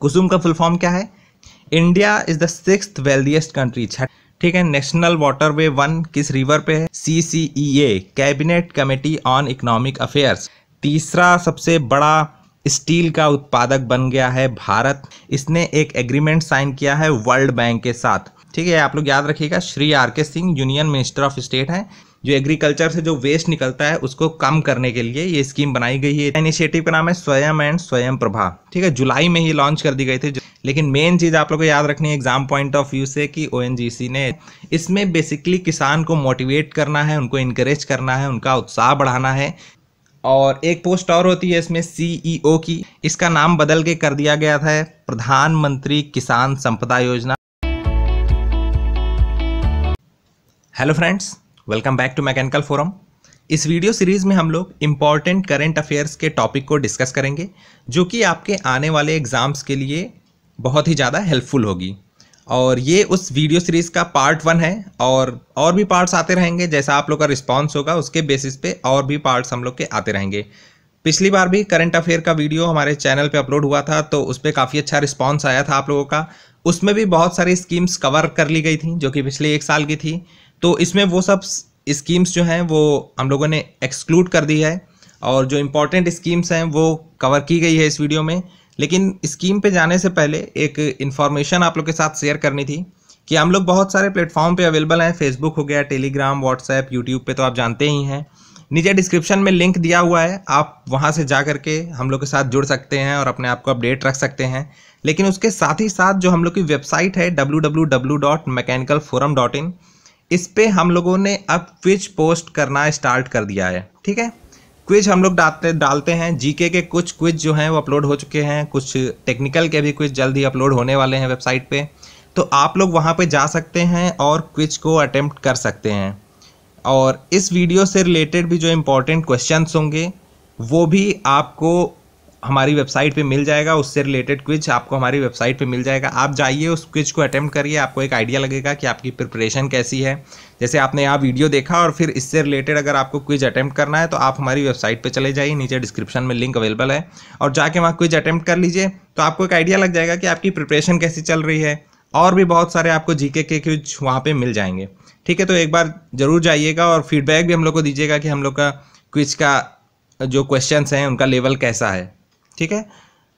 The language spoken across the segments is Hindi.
कुसुम का फुल फॉर्म क्या है? India is the 6th wealthiest country. ठीक है। नेशनल वाटरवे 1 किस रिवर पे है? CCEA cabinet committee on economic affairs. तीसरा सबसे बड़ा स्टील का उत्पादक बन गया है भारत। इसने एक एग्रीमेंट साइन किया है वर्ल्ड बैंक के साथ। ठीक है, आप लोग याद रखिएगा, Shri RK Singh union minister of state हैं। जो एग्रीकल्चर से जो वेस्ट निकलता है उसको कम करने के लिए ये स्कीम बनाई गई है। इनिशिएटिव का नाम है स्वयं एंड स्वयं प्रभा। ठीक है, जुलाई में ही लॉन्च कर दी गई थी। लेकिन मेन चीज़ आप लोग को याद रखनी है एग्जाम पॉइंट ऑफ व्यू से कि ONGC ने इसमें बेसिकली किसान को मोटिवेट करना है, उनको इनकरेज करना है, उनका उत्साह बढ़ाना है। और एक पोस्ट और होती है इसमें CEO की, इसका नाम बदल के कर दिया गया था प्रधानमंत्री Kisan Sampada Yojana. Hello friends, welcome back to mechanical forum. इस वीडियो सीरीज में हम लोग इम्पॉर्टेंट करंट अफेयर्स के टॉपिक को डिस्कस करेंगे, जो कि आपके आने वाले एग्जाम्स के लिए बहुत ही ज़्यादा हेल्पफुल होगी। और ये उस वीडियो सीरीज़ का पार्ट 1 है और भी पार्ट्स आते रहेंगे। जैसा आप लोग का रिस्पांस होगा उसके बेसिस पे और भी पार्ट्स हम लोग के आते रहेंगे। पिछली बार भी करंट अफेयर का वीडियो हमारे चैनल पे अपलोड हुआ था, तो उस पर काफ़ी अच्छा रिस्पांस आया था आप लोगों का। उसमें भी बहुत सारी स्कीम्स कवर कर ली गई थी जो कि पिछले 1 साल की थी। तो इसमें वो सब स्कीम्स जो हैं वो हम लोगों ने एक्सक्लूड कर दी है, और जो इम्पोर्टेंट स्कीम्स हैं वो कवर की गई है इस वीडियो में। लेकिन स्कीम पे जाने से पहले एक इन्फॉर्मेशन आप लोग के साथ शेयर करनी थी कि हम लोग बहुत सारे प्लेटफॉर्म पे अवेलेबल हैं। फेसबुक हो गया, टेलीग्राम, व्हाट्सएप, यूट्यूब पे तो आप जानते ही हैं। नीचे डिस्क्रिप्शन में लिंक दिया हुआ है, आप वहाँ से जा करके हम लोग के साथ जुड़ सकते हैं और अपने आप को अपडेट रख सकते हैं। लेकिन उसके साथ ही साथ जो हम लोग की वेबसाइट है www.mechanicalforum.in, इस पे हम लोगों ने अब क्विज पोस्ट करना स्टार्ट कर दिया है। ठीक है, क्विज हम लोग डालते हैं। जीके के कुछ क्विज जो हैं वो अपलोड हो चुके हैं, कुछ टेक्निकल के भी क्विज जल्द ही अपलोड होने वाले हैं वेबसाइट पे। तो आप लोग वहाँ पे जा सकते हैं और क्विज को अटेम्प्ट कर सकते हैं। और इस वीडियो से रिलेटेड भी जो इम्पोर्टेंट क्वेश्चंस होंगे वो भी आपको हमारी वेबसाइट पे मिल जाएगा। उससे रिलेटेड क्विज आपको हमारी वेबसाइट पे मिल जाएगा। आप जाइए, उस क्विज को अटेम्प्ट करिए, आपको एक आइडिया लगेगा कि आपकी प्रिपरेशन कैसी है। जैसे आपने यहाँ वीडियो देखा और फिर इससे रिलेटेड अगर आपको क्विज अटेम्प्ट करना है तो आप हमारी वेबसाइट पे चले जाइए, नीचे डिस्क्रिप्शन में लिंक अवेलेबल है, और जाके वहाँ क्विज अटेम्प्ट कर लीजिए। तो आपको एक आइडिया लग जाएगा कि आपकी प्रिपरेशन कैसी चल रही है। और भी बहुत सारे आपको जीके के क्विज वहाँ पर मिल जाएंगे। ठीक है, तो एक बार ज़रूर जाइएगा और फीडबैक भी हम लोग को दीजिएगा कि हम लोग का क्विज का जो क्वेश्चन हैं उनका लेवल कैसा है। ठीक है,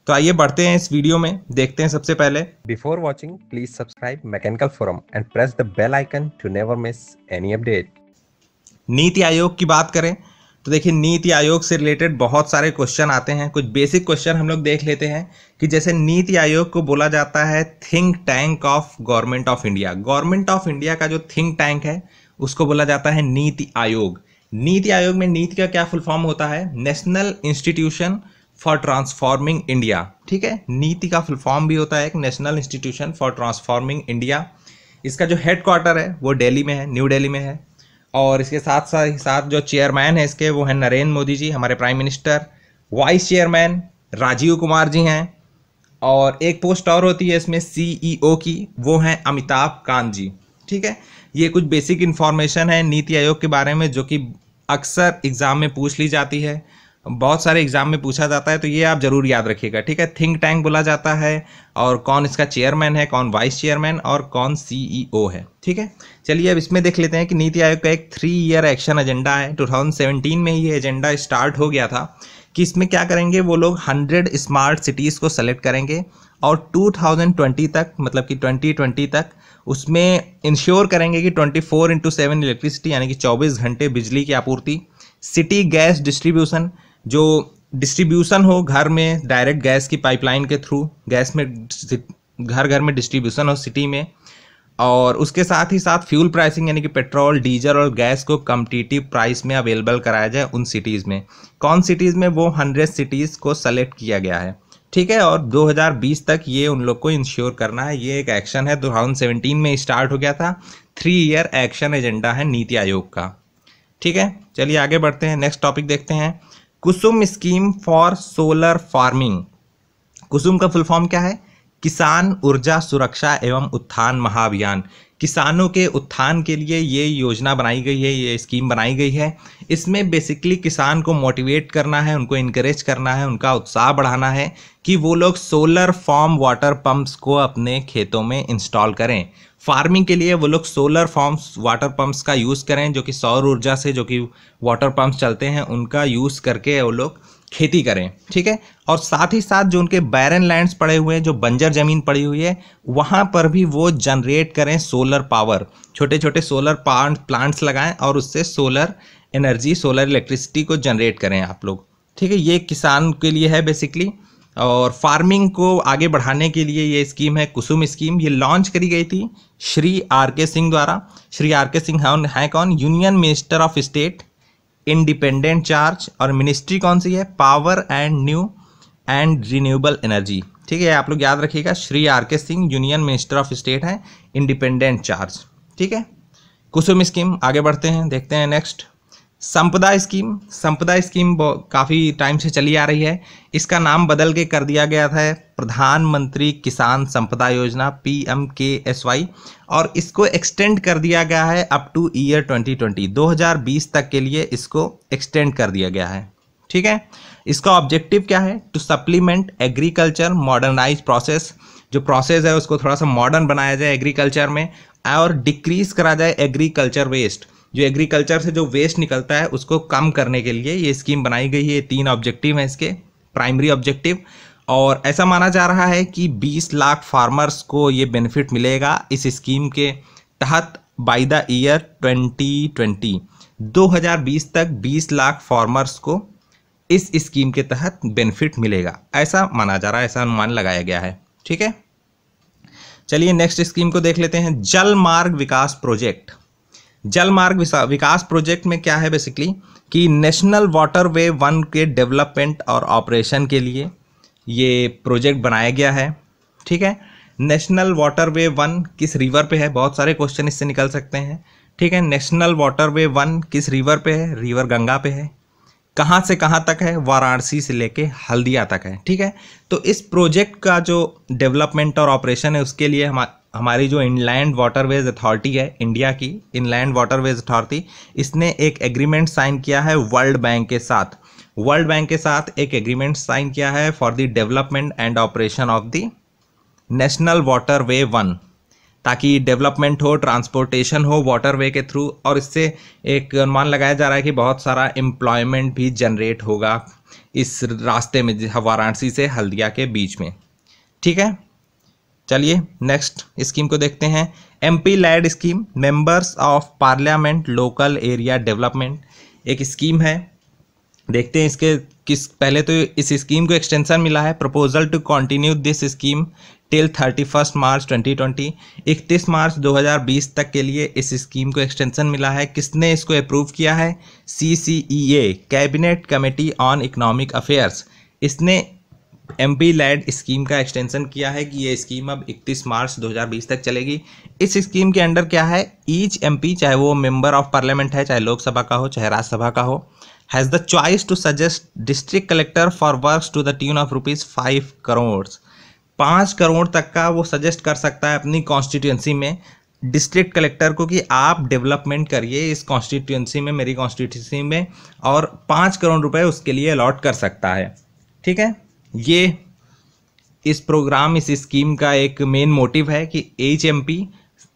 तो आइए बढ़ते हैं इस वीडियो में, देखते हैं सबसे पहले। Before watching please subscribe mechanical forum and press the bell icon to never miss any update. NITI Aayog की बात करें तो देखिए, नीति आयोग से रिलेटेड बहुत सारे क्वेश्चन आते हैं। कुछ बेसिक क्वेश्चन हम लोग देख लेते हैं कि जैसे नीति आयोग को बोला जाता है think tank of government of India. Government of India का जो थिंक टैंक है उसको बोला जाता है नीति आयोग। नीति आयोग में नीति का क्या फुल फॉर्म होता है? National institution for transforming India. ठीक है, नीति का फुल फॉर्म भी होता है एक national institution for transforming India. इसका जो हेड क्वार्टर है वो दिल्ली में है, न्यू दिल्ली में है। और इसके साथ साथ जो चेयरमैन है इसके वो हैं नरेंद्र मोदी जी, हमारे prime minister. Vice chairman Rajiv Kumar ji हैं। और एक पोस्ट और होती है इसमें CEO की, वो हैं अमिताभ कांत जी। ठीक है, ये कुछ बेसिक इन्फॉर्मेशन है नीति आयोग के बारे में जो कि अक्सर एग्जाम में पूछ ली जाती है, बहुत सारे एग्जाम में पूछा जाता है, तो ये आप जरूर याद रखिएगा। ठीक है, थिंक टैंक बोला जाता है, और कौन इसका चेयरमैन है, कौन वाइस चेयरमैन, और कौन CEO है। ठीक है, चलिए अब इसमें देख लेते हैं कि नीति आयोग का एक 3 ईयर एक्शन एजेंडा है। 2017 में ही ये एजेंडा स्टार्ट हो गया था कि इसमें क्या करेंगे वो लोग 100 स्मार्ट सिटीज़ को सेलेक्ट करेंगे और 2020 तक, मतलब कि 2020 तक उसमें इंश्योर करेंगे कि 24/7 इलेक्ट्रिसिटी, यानी कि 24 घंटे बिजली की आपूर्ति। सिटी गैस डिस्ट्रीब्यूशन, जो डिस्ट्रीब्यूशन हो घर में डायरेक्ट गैस की पाइपलाइन के थ्रू, गैस में घर घर में डिस्ट्रीब्यूशन हो सिटी में। और उसके साथ ही साथ फ्यूल प्राइसिंग, यानी कि पेट्रोल, डीजल और गैस को कम्पिटिटिव प्राइस में अवेलेबल कराया जाए उन सिटीज़ में। कौन सिटीज़ में? वो 100 सिटीज़ को सेलेक्ट किया गया है। ठीक है, और 2020 तक ये उन लोग को इंश्योर करना है। ये एक एक्शन है, 2017 में स्टार्ट हो गया था। 3 ईयर एक्शन एजेंडा है नीति आयोग का। ठीक है, चलिए आगे बढ़ते हैं, नेक्स्ट टॉपिक देखते हैं। कुसुम स्कीम फॉर सोलर फार्मिंग। कुसुम का फुल फॉर्म क्या है? किसान ऊर्जा सुरक्षा एवं उत्थान महाअभियान। किसानों के उत्थान के लिए ये योजना बनाई गई है, ये स्कीम बनाई गई है। इसमें बेसिकली किसान को मोटिवेट करना है, उनको इनकरेज करना है, उनका उत्साह बढ़ाना है कि वो लोग सोलर फॉर्म वाटर पंप्स को अपने खेतों में इंस्टॉल करें। फार्मिंग के लिए वो लोग सोलर फॉर्म्स वाटर पंप्स का यूज़ करें, जो कि सौर ऊर्जा से जो कि वाटर पंप्स चलते हैं उनका यूज़ करके वो लोग खेती करें, ठीक है। और साथ ही साथ जो उनके बैरन लैंड्स पड़े हुए हैं, जो बंजर ज़मीन पड़ी हुई है, वहाँ पर भी वो जनरेट करें सोलर पावर, छोटे छोटे सोलर प्लांट्स लगाएं और उससे सोलर एनर्जी, सोलर इलेक्ट्रिसिटी को जनरेट करें आप लोग, ठीक है। ये किसान के लिए है बेसिकली। और फार्मिंग को आगे बढ़ाने के लिए ये स्कीम है कुसुम स्कीम। ये लॉन्च करी गई थी श्री आर के सिंह द्वारा। श्री आर के सिंह हैं कौन? Union minister of state, independent charge. और मिनिस्ट्री कौन सी है? Power and new and renewable energy, ठीक है। आप लोग याद रखिएगा, श्री आर के Singh union minister of state है, इंडिपेंडेंट चार्ज, ठीक है। कुसुम स्कीम, आगे बढ़ते हैं, देखते हैं नेक्स्ट। संपदा स्कीम। संपदा स्कीम काफ़ी टाइम से चली आ रही है। इसका नाम बदल के कर दिया गया था प्रधानमंत्री किसान संपदा योजना, PMKSY, और इसको एक्सटेंड कर दिया गया है अप टू ईयर 2020, 2020 तक के लिए इसको एक्सटेंड कर दिया गया है, ठीक है। इसका ऑब्जेक्टिव क्या है? To supplement agriculture modernise process. जो प्रोसेस है उसको थोड़ा सा मॉडर्न बनाया जाए एग्रीकल्चर में, और डिक्रीज करा जाए एग्रीकल्चर वेस्ट। जो एग्रीकल्चर से जो वेस्ट निकलता है उसको कम करने के लिए ये स्कीम बनाई गई है। ये 3 ऑब्जेक्टिव हैं इसके, प्राइमरी ऑब्जेक्टिव। और ऐसा माना जा रहा है कि 20 लाख फार्मर्स को ये बेनिफिट मिलेगा इस स्कीम के तहत बाय द ईयर 2020। 2020 तक 20 लाख फार्मर्स को इस स्कीम के तहत बेनिफिट मिलेगा, ऐसा माना जा रहा है, ऐसा अनुमान लगाया गया है, ठीक है। चलिए नेक्स्ट स्कीम को देख लेते हैं। जल मार्ग विकास प्रोजेक्ट। जल मार्ग विकास प्रोजेक्ट में क्या है बेसिकली कि नेशनल वाटरवे 1 के डेवलपमेंट और ऑपरेशन के लिए ये प्रोजेक्ट बनाया गया है, ठीक है। नेशनल वाटरवे 1 किस रिवर पे है? बहुत सारे क्वेश्चन इससे निकल सकते हैं, ठीक है। नेशनल वाटरवे 1 किस रिवर पे है? रिवर गंगा पे है। कहाँ से कहाँ तक है? वाराणसी से लेके हल्दिया तक है, ठीक है। तो इस प्रोजेक्ट का जो डेवलपमेंट और ऑपरेशन है उसके लिए हमारी जो इनलैंड वाटरवेज अथॉरिटी है, इंडिया की इनलैंड वाटरवेज अथॉरिटी, इसने एक एग्रीमेंट साइन किया है वर्ल्ड बैंक के साथ। वर्ल्ड बैंक के साथ एक एग्रीमेंट साइन किया है for the development and operation of the national waterway 1, ताकि डेवलपमेंट हो, ट्रांसपोर्टेशन हो वाटरवे के थ्रू, और इससे एक अनुमान लगाया जा रहा है कि बहुत सारा एम्प्लॉयमेंट भी जनरेट होगा इस रास्ते में, वाराणसी से हल्दिया के बीच में, ठीक है। चलिए नेक्स्ट स्कीम को देखते हैं। MP LAD scheme, members of parliament local area development, एक स्कीम है। देखते हैं इसके पहले तो इस स्कीम को एक्सटेंशन मिला है। Proposal to continue this scheme till 31 March 2020, 31 March 2020 तक के लिए इस स्कीम को एक्सटेंशन मिला है। किसने इसको अप्रूव किया है? CCEA, cabinet committee on economic affairs. इसने MP लैड स्कीम का एक्सटेंशन किया है कि ये स्कीम अब 31 मार्च 2020 तक चलेगी। इस स्कीम के अंडर क्या है? ईच MP, चाहे वो मेंबर ऑफ पार्लियामेंट है, चाहे लोकसभा का हो, चाहे राज्यसभा का हो, has the choice to suggest district collector for works to the tune of ₹5 crore. 5 crore तक का वो सजेस्ट कर सकता है अपनी कॉन्स्टिट्यूंसी में डिस्ट्रिक्ट कलेक्टर को कि आप डेवलपमेंट करिए इस कॉन्स्टिट्यूंसी में, मेरी कॉन्स्टिट्यूंसी में, और 5 करोड़ रुपए उसके लिए अलॉट कर सकता है, ठीक है। ये इस प्रोग्राम, इस स्कीम का एक मेन मोटिव है कि एच MP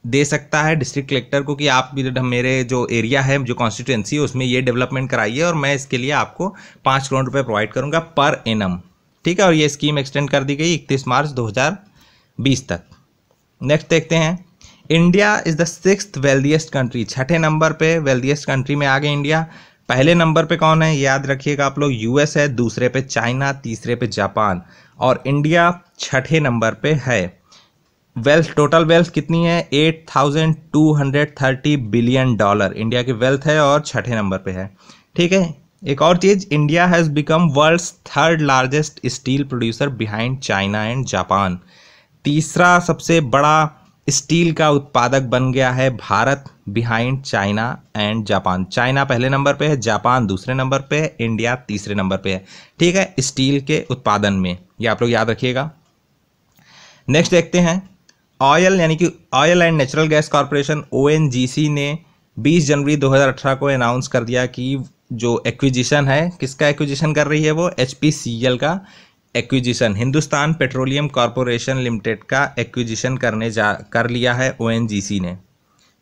दे सकता है डिस्ट्रिक्ट कलेक्टर को कि आप मेरे जो एरिया है, जो कॉन्स्टिट्यूंसी है, उसमें ये डेवलपमेंट कराइए और मैं इसके लिए आपको 5 करोड़ रुपए प्रोवाइड करूंगा पर एनम, ठीक है। और ये स्कीम एक्सटेंड कर दी गई 31 मार्च 2020 तक। नेक्स्ट देखते हैं। India is the 6th wealthiest country, 6ठे नंबर पे वेल्दिएस्ट कंट्री में आ गए इंडिया। पहले नंबर पे कौन है? याद रखिएगा आप लोग, US है, दूसरे पे चाइना, तीसरे पे जापान, और इंडिया 6ठे नंबर पे है। वेल्थ, टोटल वेल्थ कितनी है? $8,230 बिलियन इंडिया की वेल्थ है और 6ठे नंबर पे है, ठीक है। एक और चीज़, India has become world's 3rd largest steel producer behind China and Japan. तीसरा सबसे बड़ा स्टील का उत्पादक बन गया है Bharat, behind China and Japan. China पहले नंबर पे है, जापान दूसरे नंबर पे है, इंडिया तीसरे नंबर पे है, ठीक है, स्टील के उत्पादन में। ये आप लोग याद रखिएगा। नेक्स्ट देखते हैं। ऑयल यानी कि oil and natural gas corporation ONGC ने 20 जनवरी 2018 को अनाउंस कर दिया कि जो एक्विजिशन है, किसका एक्विजिशन कर रही है वो, HPCL का acquisition, Hindustan petroleum corporation limited का एक्विजिशन कर लिया है ONGC ने।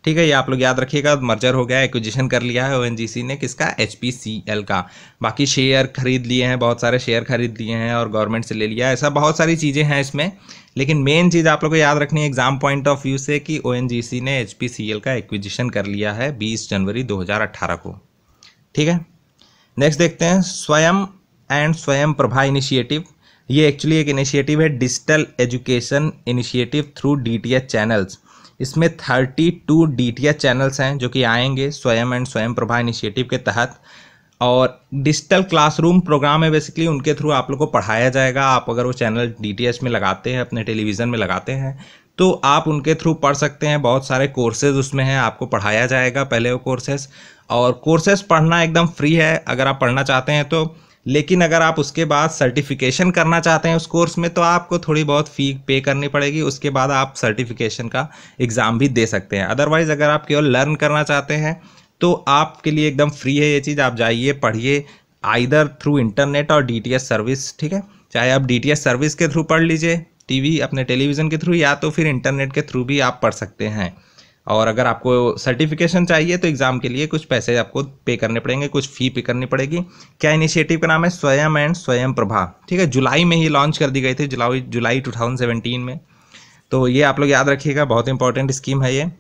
ठीक है, ये आप लोग याद रखिएगा, मर्जर हो गया, एक्विजिशन कर लिया है ONGC ने, किसका, HPCL का। बाकी शेयर खरीद लिए हैं, बहुत सारे शेयर खरीद लिए हैं और गवर्नमेंट से ले लिया है, ऐसा बहुत सारी चीज़ें हैं इसमें। लेकिन मेन चीज़ आप लोग को याद रखनी है एग्जाम पॉइंट ऑफ व्यू से कि ONGC ने HPCL का एक्विजिशन कर लिया है 20 जनवरी 2018 को। ठीक है, नेक्स्ट देखते हैं स्वयं एंड स्वयं प्रभा इनिशिएटिव। ये एक्चुअली एक इनिशिएटिव है, digital education initiative through DTH channels. इसमें 32 DTH चैनल्स हैं जो कि आएंगे स्वयं एंड स्वयं प्रभा इनिशिएटिव के तहत, और डिजिटल क्लासरूम प्रोग्राम है बेसिकली, उनके थ्रू आप लोग को पढ़ाया जाएगा। आप अगर वो चैनल DTH में लगाते हैं, अपने टेलीविज़न में लगाते हैं, तो आप उनके थ्रू पढ़ सकते हैं। बहुत सारे कोर्सेज उसमें हैं, आपको पढ़ाया जाएगा पहले वो कोर्सेज, और कोर्सेज पढ़ना एकदम फ्री है अगर आप पढ़ना चाहते हैं तो। लेकिन अगर आप उसके बाद सर्टिफिकेशन करना चाहते हैं उस कोर्स में, तो आपको थोड़ी बहुत फ़ी पे करनी पड़ेगी, उसके बाद आप सर्टिफिकेशन का एग्ज़ाम भी दे सकते हैं। अदरवाइज़ अगर आप केवल लर्न करना चाहते हैं तो आपके लिए एकदम फ्री है ये चीज़, आप जाइए पढ़िए, आइदर थ्रू इंटरनेट और DTH सर्विस। ठीक है, चाहे आप DTH सर्विस के थ्रू पढ़ लीजिए, टीवी अपने टेलीविज़न के थ्रू, या तो फिर इंटरनेट के थ्रू भी आप पढ़ सकते हैं। और अगर आपको सर्टिफिकेशन चाहिए तो एग्ज़ाम के लिए कुछ पैसे आपको पे करने पड़ेंगे, कुछ फ़ी पे करनी पड़ेगी। क्या इनिशिएटिव का नाम है, स्वयं एंड स्वयं प्रभा। ठीक है, जुलाई में ही लॉन्च कर दी गई थी, जुलाई 2017 में। तो ये आप लोग याद रखिएगा, बहुत इंपॉर्टेंट स्कीम है ये।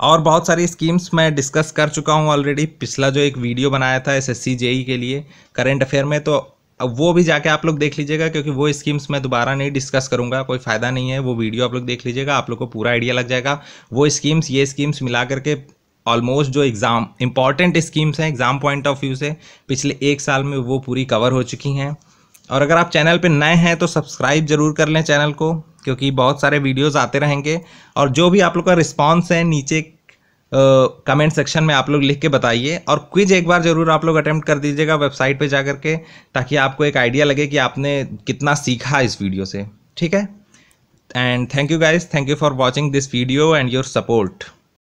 और बहुत सारी स्कीम्स मैं डिस्कस कर चुका हूँ ऑलरेडी, पिछला जो एक वीडियो बनाया था SSC JEE के लिए करंट अफेयर में, तो अब वो भी जाके आप लोग देख लीजिएगा, क्योंकि वो स्कीम्स मैं दोबारा नहीं डिस्कस करूंगा, कोई फ़ायदा नहीं है। वो वीडियो आप लोग देख लीजिएगा, आप लोग को पूरा आइडिया लग जाएगा। वो स्कीम्स, ये स्कीम्स मिला करके ऑलमोस्ट जो एग्ज़ाम इंपॉर्टेंट स्कीम्स हैं एग्ज़ाम पॉइंट ऑफ व्यू से, पिछले 1 साल में वो पूरी कवर हो चुकी हैं। और अगर आप चैनल पे नए हैं तो सब्सक्राइब जरूर कर लें चैनल को, क्योंकि बहुत सारे वीडियोज़ आते रहेंगे। और जो भी आप लोग का रिस्पॉन्स है नीचे कमेंट सेक्शन में आप लोग लिख के बताइए, और क्विज एक बार ज़रूर आप लोग अटेम्प्ट कर दीजिएगा वेबसाइट पे जा कर के, ताकि आपको एक आइडिया लगे कि आपने कितना सीखा इस वीडियो से। ठीक है, and thank you guys, thank you for watching this video and your support.